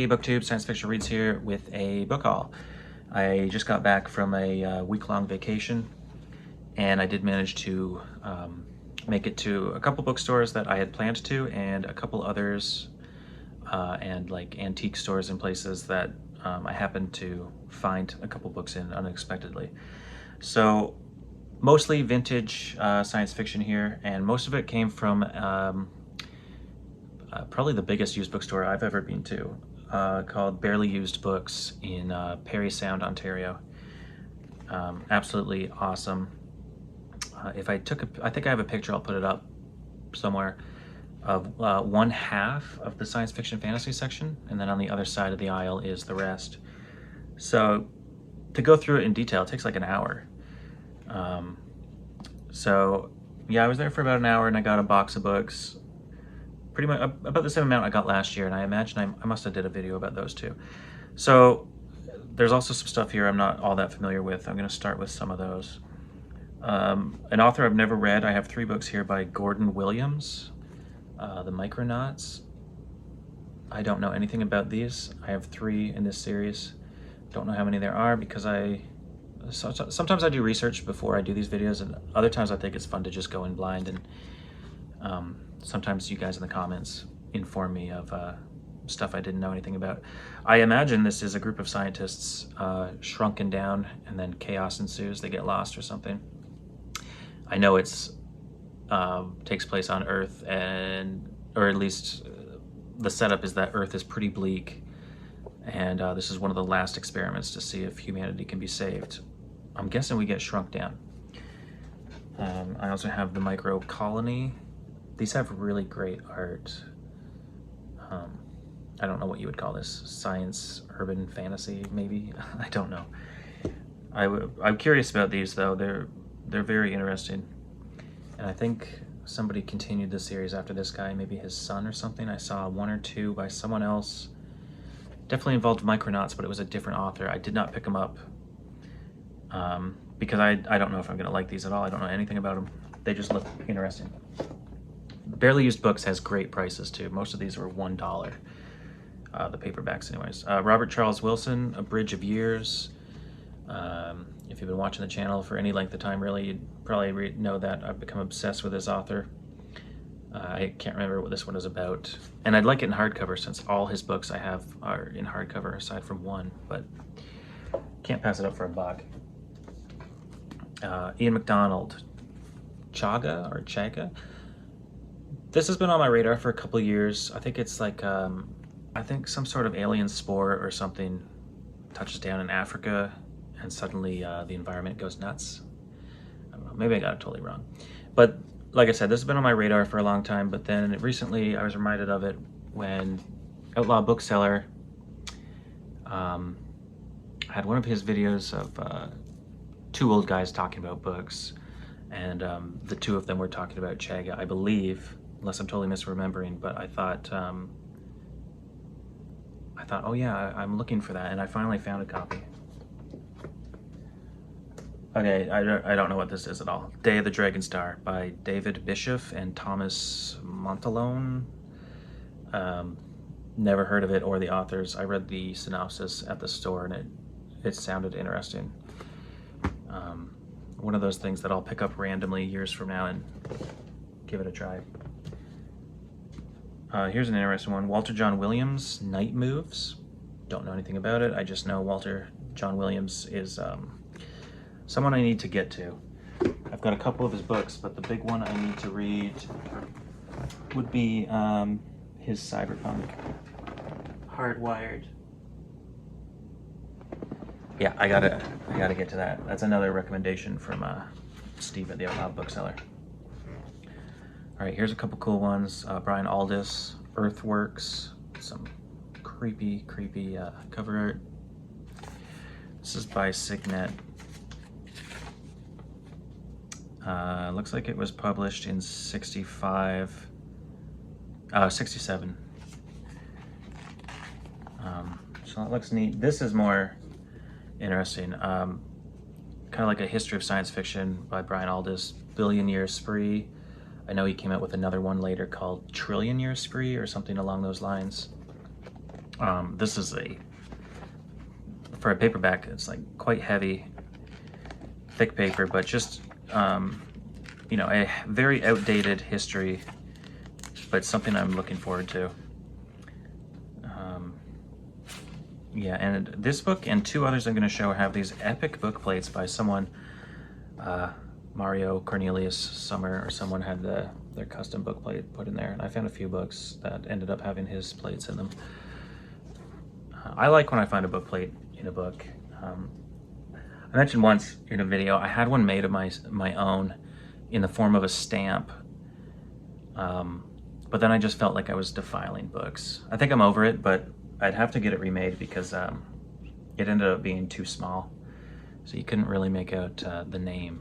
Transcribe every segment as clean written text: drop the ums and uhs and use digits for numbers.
Hey Booktube, Science Fiction Reads here with a book haul. I just got back from a week-long vacation, and I did manage to make it to a couple bookstores that I had planned to, and a couple others, and like antique stores and places that I happened to find a couple books in unexpectedly. So mostly vintage science fiction here, and most of it came from probably the biggest used bookstore I've ever been to, called Barely Used Books in Parry Sound, Ontario. Absolutely awesome. If I took I think I have a picture, I'll put it up somewhere, of one half of the science fiction fantasy section, and then on the other side of the aisle is the rest. So to go through it in detail, it takes like an hour. So yeah, I was there for about an hour and I got a box of books, pretty much about the same amount I got last year, and I imagine I must have did a video about those too. So there's also some stuff here I'm not all that familiar with. I'm going to start with some of those. An author I've never read. I have 3 books here by Gordon Williams, The Micronauts. I don't know anything about these. I have 3 in this series. Don't know how many there are because sometimes I do research before I do these videos, and other times I think it's fun to just go in blind, and sometimes you guys in the comments inform me of stuff I didn't know anything about. I imagine this is a group of scientists shrunken down, and then chaos ensues. They get lost or something. I know it's takes place on Earth, or at least the setup is that Earth is pretty bleak, and this is one of the last experiments to see if humanity can be saved. I'm guessing we get shrunk down. I also have The Micro Colony. These have really great art. I don't know what you would call this. Science, urban fantasy, maybe? I don't know. I'm curious about these though. They're very interesting. And I think somebody continued the series after this guy, maybe his son or something. I saw 1 or 2 by someone else. Definitely involved Micronauts, but it was a different author. I did not pick them up because I don't know if I'm gonna like these at all. I don't know anything about them. They just look interesting. Barely Used Books has great prices too. Most of these were $1, the paperbacks anyways. Robert Charles Wilson, A Bridge of Years. If you've been watching the channel for any length of time, really, you'd probably know that I've become obsessed with this author. I can't remember what this one is about. And I'd like it in hardcover, since all his books I have are in hardcover aside from one, but can't pass it up for a buck. Ian MacDonald, Chaga or Chaga. This has been on my radar for a couple years. I think it's like, I think some sort of alien spore or something touches down in Africa, and suddenly the environment goes nuts. I don't know, maybe I got it totally wrong. But like I said, this has been on my radar for a long time, but then recently I was reminded of it when Outlaw Bookseller had one of his videos of 2 old guys talking about books, and the 2 of them were talking about Chaga, I believe, unless I'm totally misremembering, but I thought, oh yeah, I'm looking for that, and I finally found a copy. Okay, I don't know what this is at all. Day of the Dragon Star by David Bischoff and Thomas Montalone. Never heard of it or the authors. I read the synopsis at the store, and it sounded interesting. One of those things that I'll pick up randomly years from now and give it a try. Here's an interesting one. Walter John Williams, Night Moves. Don't know anything about it. I just know Walter John Williams is someone I need to get to. I've got a couple of his books, but the big one I need to read would be his cyberpunk, Hardwired. Yeah, I gotta get to that. That's another recommendation from Steve at the Outlaw Bookseller. All right, here's a couple cool ones. Brian Aldiss, Earthworks, some creepy cover art. This is by Signet. Looks like it was published in 67. So that looks neat. This is more interesting. Kind of like a history of science fiction by Brian Aldiss. Billion Year Spree. I know he came out with another one later called Trillion Year Spree or something along those lines. This is for a paperback, it's like quite heavy, thick paper, but just, you know, a very outdated history, but something I'm looking forward to. Yeah, and this book and two others I'm going to show have these epic book plates by someone, Mario Cornelius Summer, or someone had their custom book plate put in there. And I found a few books that ended up having his plates in them. I like when I find a book plate in a book. I mentioned once in a video, I had one made of my own in the form of a stamp. But then I just felt like I was defiling books. I think I'm over it, but I'd have to get it remade because it ended up being too small. So you couldn't really make out the name.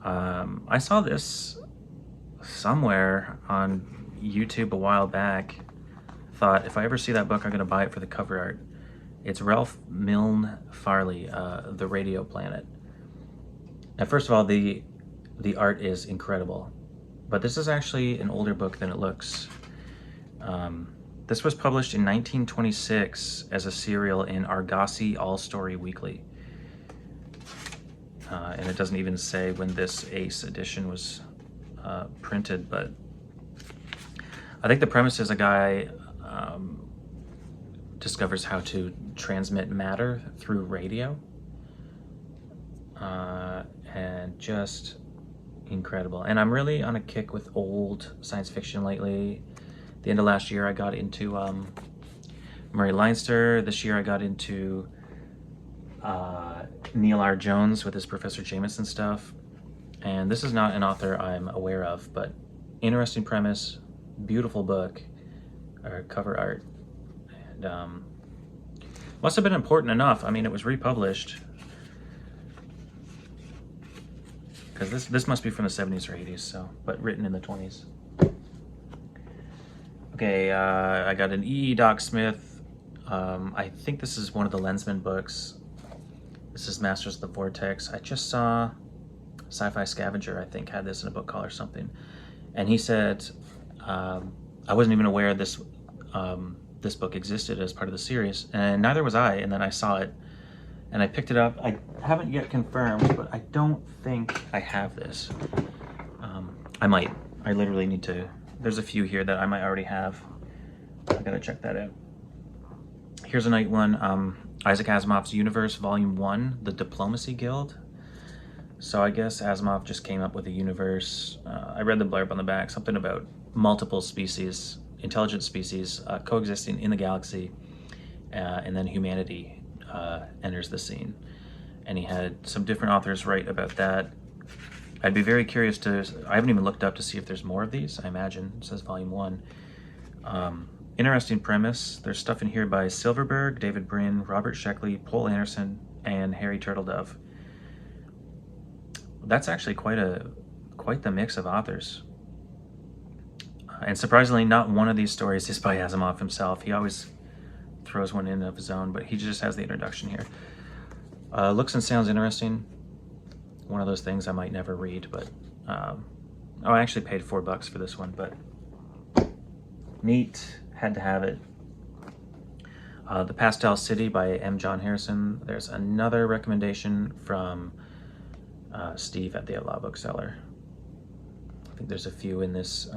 I saw this somewhere on YouTube a while back. Thought if I ever see that book, I'm gonna buy it for the cover art. It's Ralph Milne Farley, The Radio Planet. Now, first of all, the art is incredible, but this is actually an older book than it looks. This was published in 1926 as a serial in Argosy All-Story Weekly. And it doesn't even say when this Ace edition was printed, but I think the premise is a guy discovers how to transmit matter through radio. And just incredible. And I'm really on a kick with old science fiction lately. The end of last year, I got into Murray Leinster. This year, I got into Neil R. Jones with his Professor Jameson stuff. And this is not an author I'm aware of, but interesting premise, beautiful book, or cover art. And must have been important enough. I mean, it was republished. Because this must be from the 70s or 80s, so, but written in the 20s. Okay, I got an E. Doc Smith. I think this is one of the Lensman books. This is Masters of the Vortex. I just saw Sci-Fi Scavenger, I think, had this in a book call or something. And he said, I wasn't even aware this book existed as part of the series, and neither was I, and then I saw it, and I picked it up. I haven't yet confirmed, but I don't think I have this. I might. I literally need to. There's a few here that I might already have. I gotta check that out. Here's a night one. Isaac Asimov's Universe, Volume 1, The Diplomacy Guild. So I guess Asimov just came up with a universe. I read the blurb on the back, something about multiple species, intelligent species, coexisting in the galaxy, and then humanity enters the scene. And he had some different authors write about that. I'd be very curious I haven't even looked up to see if there's more of these. I imagine it says Volume 1. Interesting premise. There's stuff in here by Silverberg, David Brin, Robert Sheckley, Paul Anderson, and Harry Turtledove. That's actually quite the mix of authors. And surprisingly, not one of these stories is by Asimov himself. He always throws one in of his own, but he just has the introduction here. Looks and sounds interesting. One of those things I might never read, but I actually paid $4 for this one, but neat, had to have it. The Pastel City by M. John Harrison. There's another recommendation from Steve at the Outlaw Bookseller. I think there's a few in this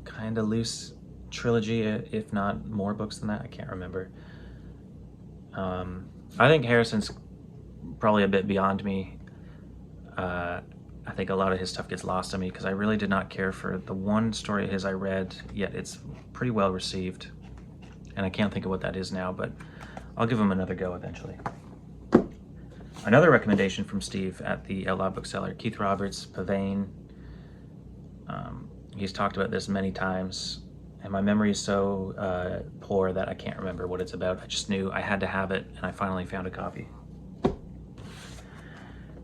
kind of loose trilogy, if not more books than that. I can't remember. I think Harrison's probably a bit beyond me. I think a lot of his stuff gets lost on me because I really did not care for the one story of his I read, yet it's pretty well received. And I can't think of what that is now, but I'll give him another go eventually. Another recommendation from Steve at the Outlaw Bookseller, Keith Roberts, Pavane. He's talked about this many times, and my memory is so poor that I can't remember what it's about. I just knew I had to have it, and I finally found a copy.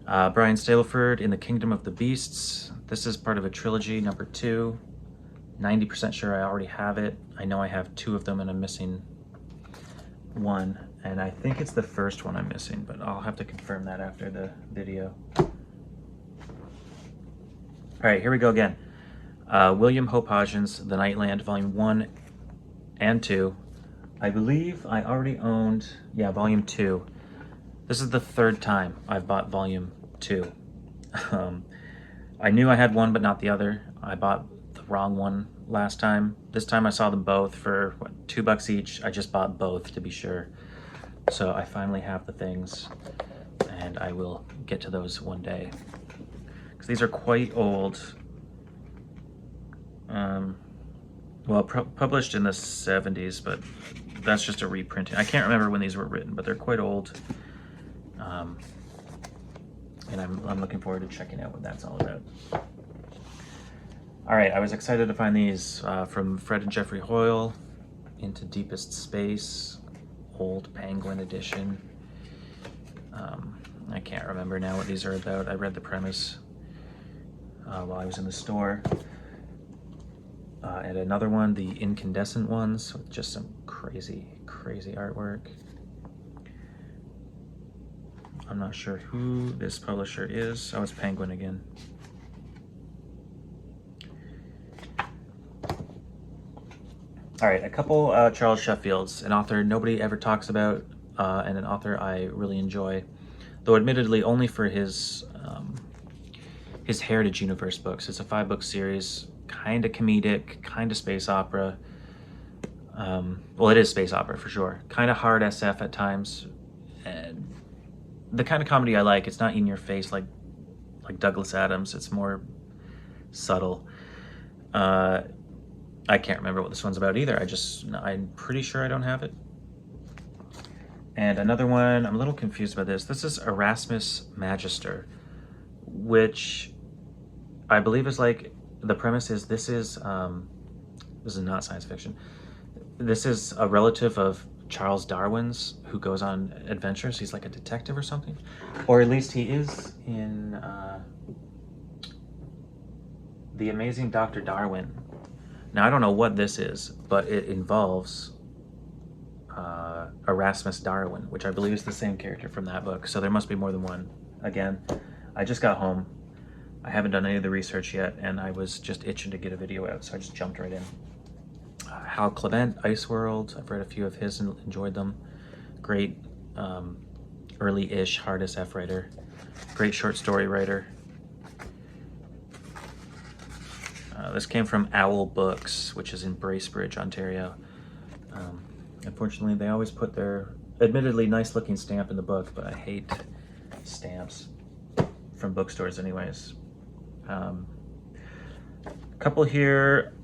Brian Staleford, In the Kingdom of the Beasts. This is part of a trilogy, number 2. 90% sure I already have it. I know I have 2 of them and I'm missing one. And I think it's the first one I'm missing, but I'll have to confirm that after the video. All right, here we go again. William Hope Hodgins, The Nightland, Volume 1 and 2. I believe I already owned, yeah, volume 2. This is the 3rd time I've bought volume 2. I knew I had one but not the other. I bought the wrong one last time. This time I saw them both for, what, $2 each. I just bought both to be sure. So I finally have the things, and I will get to those one day. Because these are quite old. Well, published in the 70s, but that's just a reprinting. I can't remember when these were written, but they're quite old. And I'm looking forward to checking out what that's all about. All right, I was excited to find these from Fred and Jeffrey Hoyle, Into Deepest Space, Old Penguin edition. I can't remember now what these are about. I read the premise while I was in the store. And another one, the incandescent ones, with just some crazy, crazy artwork. I'm not sure who this publisher is. Oh, it's Penguin again. All right, a couple Charles Sheffields, an author nobody ever talks about, and an author I really enjoy, though admittedly only for his Heritage Universe books. It's a 5-book series, kind of comedic, kind of space opera. Well, it is space opera for sure. Kind of hard SF at times, and the kind of comedy I like. It's not in your face like Douglas Adams. It's more subtle. I can't remember what this one's about either. I'm pretty sure I don't have it. And another one, I'm a little confused about this. This is Erasmus Magister, which I believe is like, the premise is this is not science fiction. This is a relative of Charles Darwin's who goes on adventures. He's like a detective or something, or at least he is in The Amazing Dr. Darwin. Now I don't know what this is, but it involves Erasmus Darwin, which I believe is the same character from that book. So there must be more than one. Again, I just got home. I haven't done any of the research yet, and I was just itching to get a video out, so I just jumped right in. Hal Clement, Ice World. I've read a few of his and enjoyed them. Great early-ish hard SF writer. Great short story writer. This came from Owl Books, which is in Bracebridge, Ontario. Unfortunately, they always put their admittedly nice-looking stamp in the book, but I hate stamps from bookstores anyways. A couple here.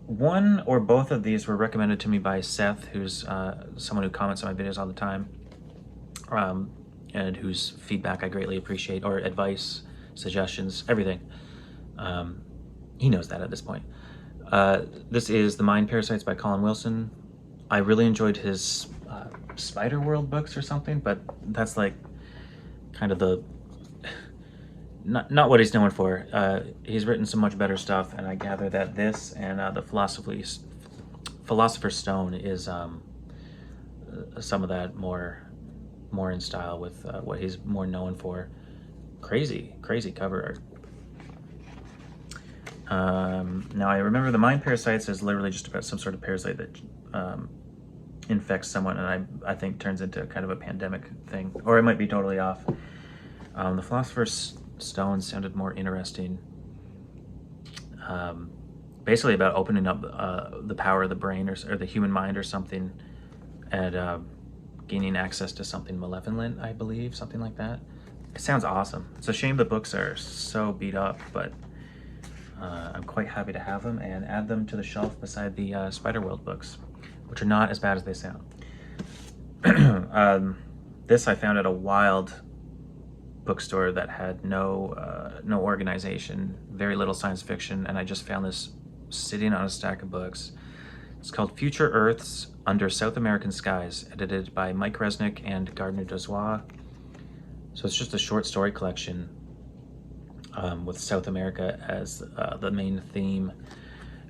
One or both of these were recommended to me by Seth, who's someone who comments on my videos all the time, and whose feedback I greatly appreciate, or advice, suggestions, everything. He knows that at this point. This is The Mind Parasites by Colin Wilson. I really enjoyed his Spider World books or something, but that's like kind of the not what he's known for. He's written some much better stuff, and I gather that this and the Philosopher's Stone is some of that more in style with what he's more known for. Crazy cover art. Now I remember The Mind Parasites is literally just about some sort of parasite that infects someone, and I think turns into kind of a pandemic thing, or it might be totally off. The Philosopher's Stone sounded more interesting. Basically about opening up the power of the brain or the human mind or something, and gaining access to something malevolent, I believe, something like that. It sounds awesome. It's a shame the books are so beat up, but I'm quite happy to have them and add them to the shelf beside the Spider-World books, which are not as bad as they sound. This I found at a wild bookstore that had no organization, very little science fiction, and I just found this sitting on a stack of books. It's called Future Earths Under South American Skies, edited by Mike Resnick and Gardner Dozois. So it's just a short story collection with South America as the main theme,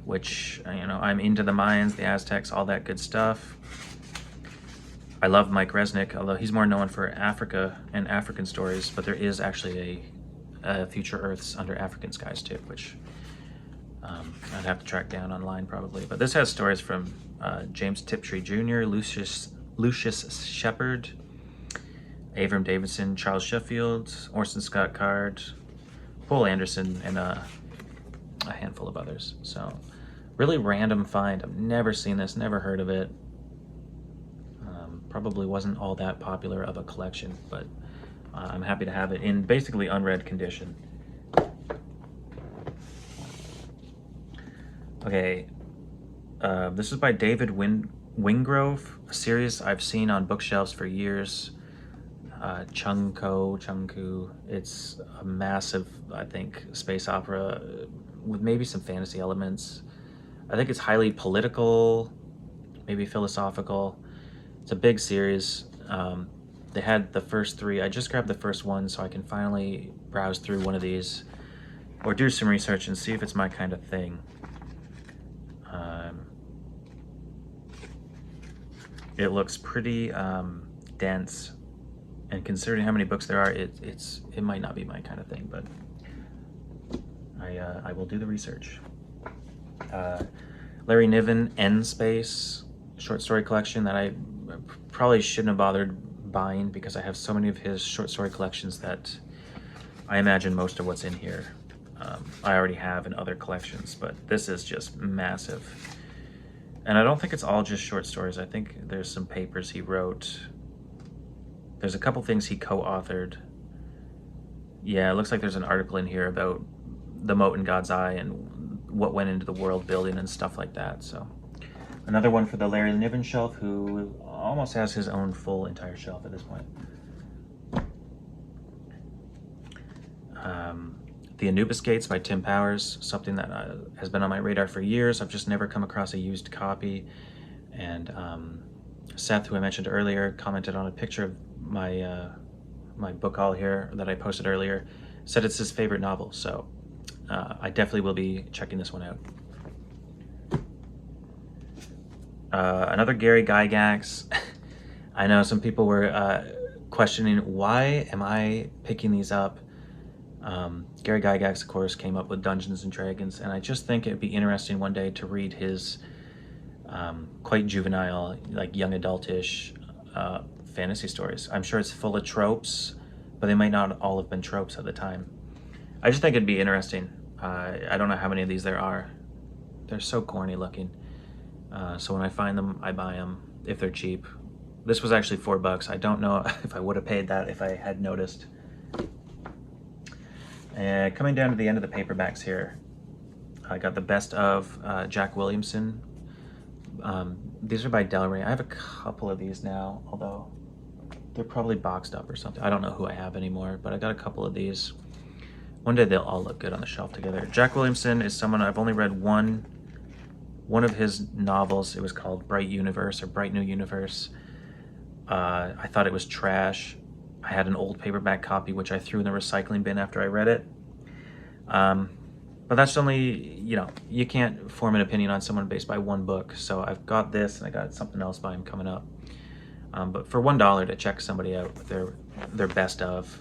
which, I'm into the Mayans, the Aztecs, all that good stuff. I love Mike Resnick, although he's more known for Africa and African stories, but there is actually a Future Earths Under African Skies too, which I'd have to track down online probably. But this has stories from James Tiptree Jr., Lucius Shepard, Avram Davidson, Charles Sheffield, Orson Scott Card, Paul Anderson, and a handful of others. So really random find. I've never seen this, never heard of it. Probably wasn't all that popular of a collection, but I'm happy to have it in basically unread condition. Okay, this is by David Wingrove, a series I've seen on bookshelves for years. Chungku. It's a massive, I think, space opera with maybe some fantasy elements. I think it's highly political, maybe philosophical. It's a big series. They had the first three. I just grabbed the first one so I can finally browse through one of these or do some research and see if it's my kind of thing. It looks pretty dense, and considering how many books there are, it might not be my kind of thing, but I will do the research. Larry Niven, End Space short story collection that I probably shouldn't have bothered buying because I have so many of his short story collections that I imagine most of what's in here I already have in other collections, but this is just massive. And I don't think it's all just short stories. I think there's some papers he wrote. There's a couple things he co-authored. Yeah, it looks like there's an article in here about the mote in God's eye and what went into the world building and stuff like that. So another one for the Larry Niven shelf, who almost has his own full entire shelf at this point. The Anubis Gates by Tim Powers, something that has been on my radar for years. I've just never come across a used copy. And Seth, who I mentioned earlier, commented on a picture of my my book haul here that I posted earlier, said it's his favorite novel. So I definitely will be checking this one out. Another Gary Gygax. I know some people were questioning, why am I picking these up? Gary Gygax, of course, came up with Dungeons and Dragons, and I just think it'd be interesting one day to read his quite juvenile, like young adultish fantasy stories. I'm sure it's full of tropes, but they might not all have been tropes at the time. I just think it'd be interesting. I don't know how many of these there are. They're so corny looking. So when I find them, I buy them if they're cheap. This was actually $4. I don't know if I would have paid that if I had noticed. And coming down to the end of the paperbacks here, I got the Best of Jack Williamson. These are by Del Rey. I have a couple of these now, although they're probably boxed up or something. I don't know who I have anymore, but I got a couple of these. One day they'll all look good on the shelf together. Jack Williamson is someone I've only read one of his novels. It was called Bright Universe or Bright New Universe. I thought it was trash. I had an old paperback copy which I threw in the recycling bin after I read it. But that's only, you can't form an opinion on someone based by one book. So I've got this and I got something else by him coming up. But for $1 to check somebody out with their best of,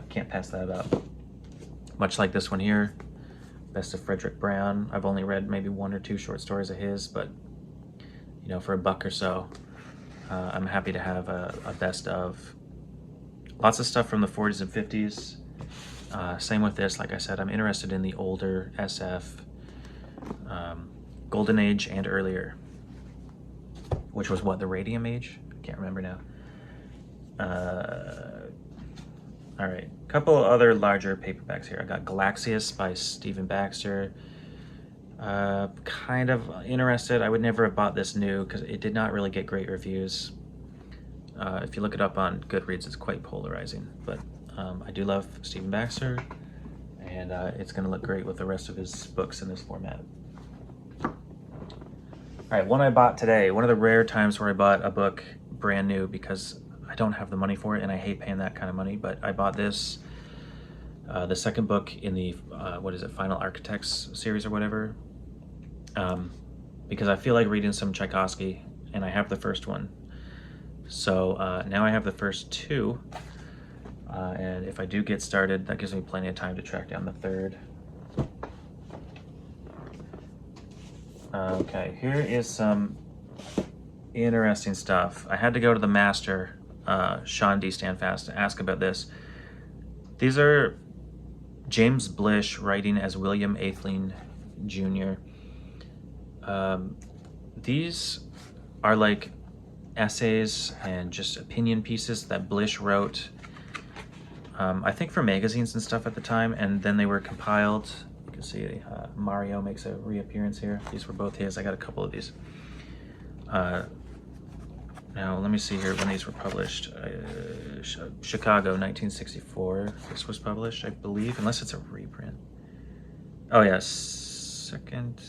can't pass that up. Much like this one here, Best of Frederick Brown. I've only read maybe 1 or 2 short stories of his, but for $1 or so, I'm happy to have a best of. Lots of stuff from the 40s and 50s. Same with this. Like I said, I'm interested in the older SF, Golden Age and earlier, which was what, the Radium Age? I can't remember now. All right, a couple other larger paperbacks here. I got Galaxius by Stephen Baxter. Kind of interested. I would never have bought this new because it did not really get great reviews. If you look it up on Goodreads, it's quite polarizing, but I do love Stephen Baxter, and it's going to look great with the rest of his books in this format. All right, one I bought today, one of the rare times where I bought a book brand new because I don't have the money for it, and I hate paying that kind of money, but I bought this, the second book in the, Final Architects series or whatever, because I feel like reading some Tchaikovsky, and I have the first one. So now I have the first 2, and if I do get started, that gives me plenty of time to track down the third. Okay, here is some interesting stuff. I had to go to the master, Sean D. Standfast, to ask about this. These are James Blish writing as William Atheling Jr. These are like essays and just opinion pieces that Blish wrote, I think for magazines and stuff at the time, and then they were compiled. You can see Mario makes a reappearance here. These were both his. I got a couple of these. Now, let me see here when these were published. Chicago, 1964. This was published, I believe, unless it's a reprint. Oh, yeah, second.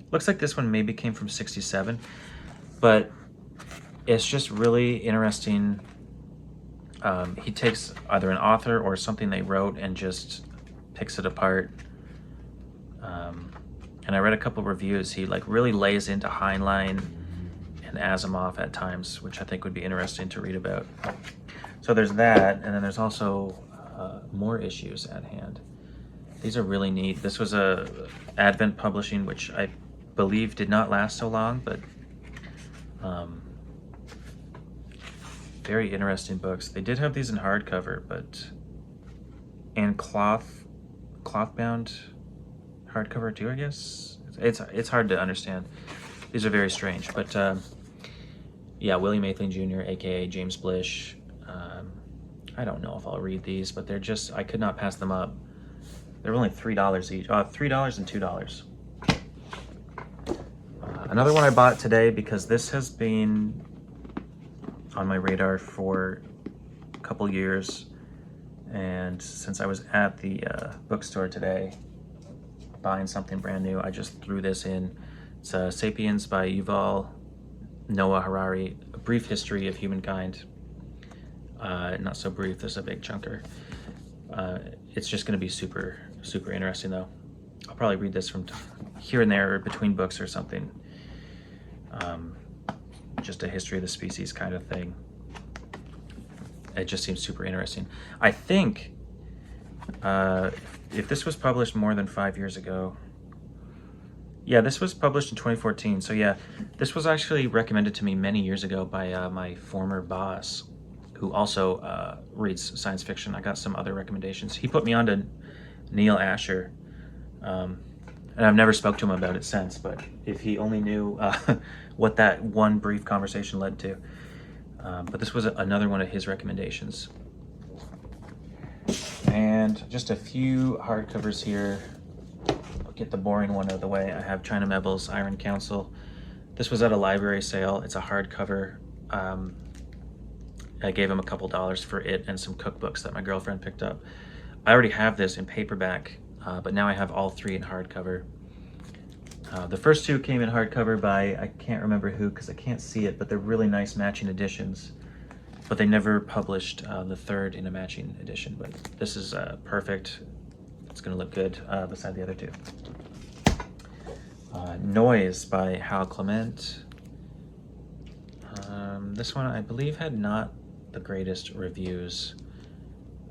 Looks like this one maybe came from 67, but it's just really interesting. He takes either an author or something they wrote and just picks it apart. And I read a couple reviews. He like really lays into Heinlein and Asimov at times, which I think would be interesting to read about. So there's that, and then there's also more issues at hand. These are really neat. This was a Advent Publishing, which I believe did not last so long, but very interesting books. They did have these in hardcover, but and cloth bound hardcover too, I guess. It's hard to understand. These are very strange, but yeah, William Atheling Jr., aka James Blish. I don't know if I'll read these, but they're just, I could not pass them up. They're only $3 each. $3 and $2. Another one I bought today because this has been on my radar for a couple years, and since I was at the bookstore today buying something brand new, I just threw this in. It's Sapiens by Yuval Noah Harari, A Brief History of Humankind. Not so brief, there's a big chunker. It's just going to be super interesting though. I'll probably read this from here and there or between books or something. Just a history of the species kind of thing. It just seems super interesting. I think if this was published more than 5 years ago, yeah, this was published in 2014. So yeah, this was actually recommended to me many years ago by my former boss, who also reads science fiction. I got some other recommendations. He put me on to Neil Asher, and I've never spoke to him about it since, but if he only knew what that one brief conversation led to. But this was another one of his recommendations. And just a few hardcovers here. I'll get the boring one out of the way. I have China Miéville's Iron Council. This was at a library sale. It's a hardcover. I gave him a couple dollars for it and some cookbooks that my girlfriend picked up. I already have this in paperback, but now I have all three in hardcover. The first two came in hardcover by, I can't remember who because I can't see it, but they're really nice matching editions. But they never published the third in a matching edition, but this is perfect. It's gonna look good beside the other two. Noise by Hal Clement. This one I believe had not the greatest reviews.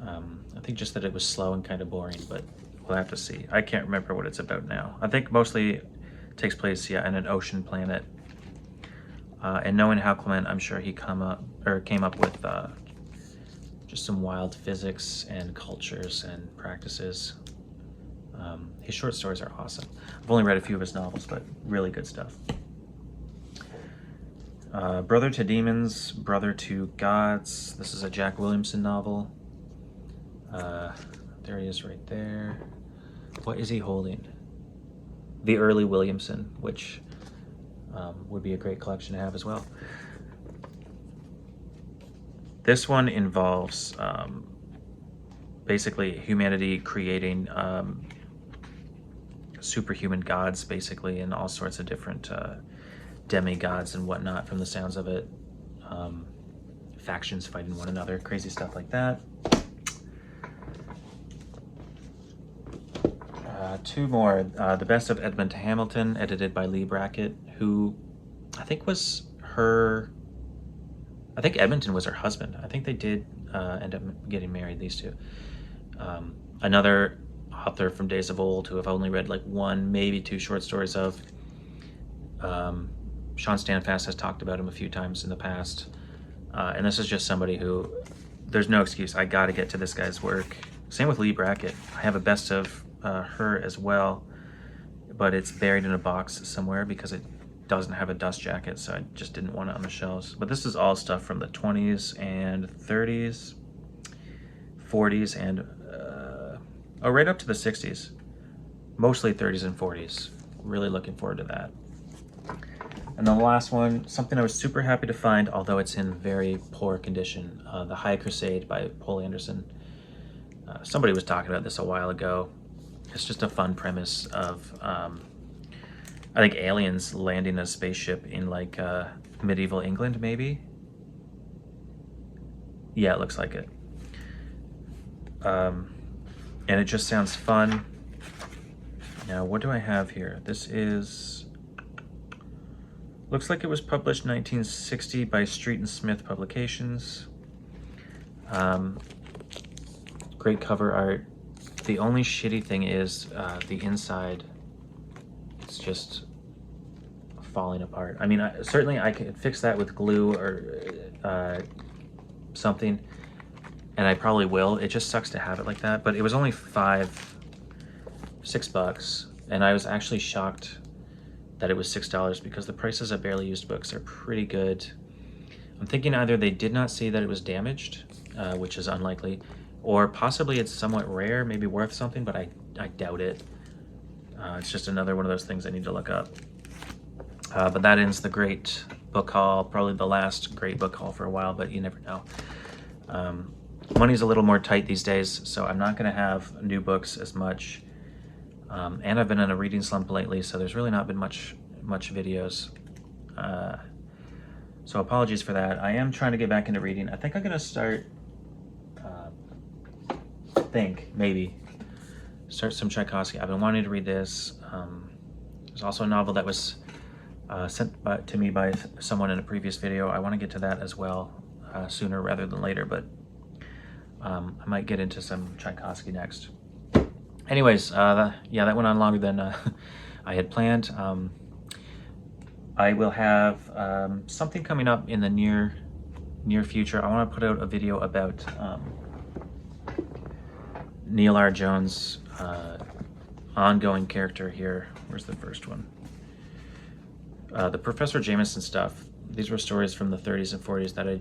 I think just that it was slow and kind of boring, but we'll have to see. I can't remember what it's about now. I think mostly takes place, yeah, in an ocean planet. And knowing Hal Clement, I'm sure he came up with just some wild physics and cultures and practices. His short stories are awesome. I've only read a few of his novels, but really good stuff. Brother to Demons, Brother to Gods. This is a Jack Williamson novel. There he is right there. What is he holding? The Early Williamson, which would be a great collection to have as well. This one involves basically humanity creating superhuman gods, basically, and all sorts of different demigods and whatnot, from the sounds of it. Factions fighting one another, crazy stuff like that. Two more. The Best of Edmund Hamilton, edited by Lee Brackett, who I think was her... I think Edmonton was her husband. I think they did end up getting married, these two. Another author from days of old who I've only read like one, maybe two short stories of. Sean Stanfast has talked about him a few times in the past. And this is just somebody who, there's no excuse. I got to get to this guy's work. Same with Lee Brackett. I have a best of her as well, but it's buried in a box somewhere because it doesn't have a dust jacket, so I just didn't want it on the shelves. But this is all stuff from the 20s and 30s, 40s, and right up to the 60s. Mostly 30s and 40s. Really looking forward to that. And then the last one, something I was super happy to find, although it's in very poor condition, The High Crusade by Poul Anderson. Somebody was talking about this a while ago. It's just a fun premise of, I think, aliens landing a spaceship in like medieval England, maybe? Yeah, it looks like it. And it just sounds fun. Now, what do I have here? This is, looks like it was published 1960 by Street and Smith Publications. Great cover art. The only shitty thing is the inside. It's just falling apart. I mean, certainly I could fix that with glue or something, and I probably will. It just sucks to have it like that, but it was only $6, and I was actually shocked that it was $6 because the prices of barely used books are pretty good. I'm thinking either they did not see that it was damaged, which is unlikely, or possibly it's somewhat rare, maybe worth something, but I doubt it. It's just another one of those things I need to look up. But that ends the great book haul, probably the last great book haul for a while, but you never know. Money's a little more tight these days, so I'm not going to have new books as much. And I've been in a reading slump lately, so there's really not been much videos. So apologies for that. I am trying to get back into reading. I think I'm going to start, start some Tchaikovsky. I've been wanting to read this. There's also a novel that was sent to me by someone in a previous video. I want to get to that as well sooner rather than later, but I might get into some Tchaikovsky next. Anyways, yeah, that went on longer than I had planned. I will have something coming up in the near future. I want to put out a video about Neil R. Jones' ongoing character here. Where's the first one? The Professor Jameson stuff. These were stories from the 30s and 40s that I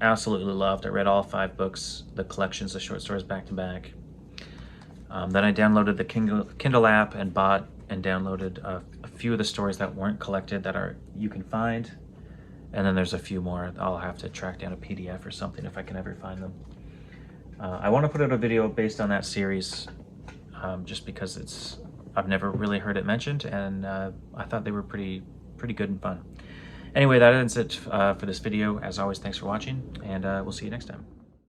absolutely loved. I read all 5 books, the collections of short stories back to back. Then I downloaded the Kindle app and bought and downloaded a few of the stories that weren't collected that you can find. And then there's a few more. I'll have to track down a PDF or something if I can ever find them. I want to put out a video based on that series just because I've never really heard it mentioned, and I thought they were pretty good and fun. Anyway, that ends it for this video. As always, thanks for watching, and we'll see you next time.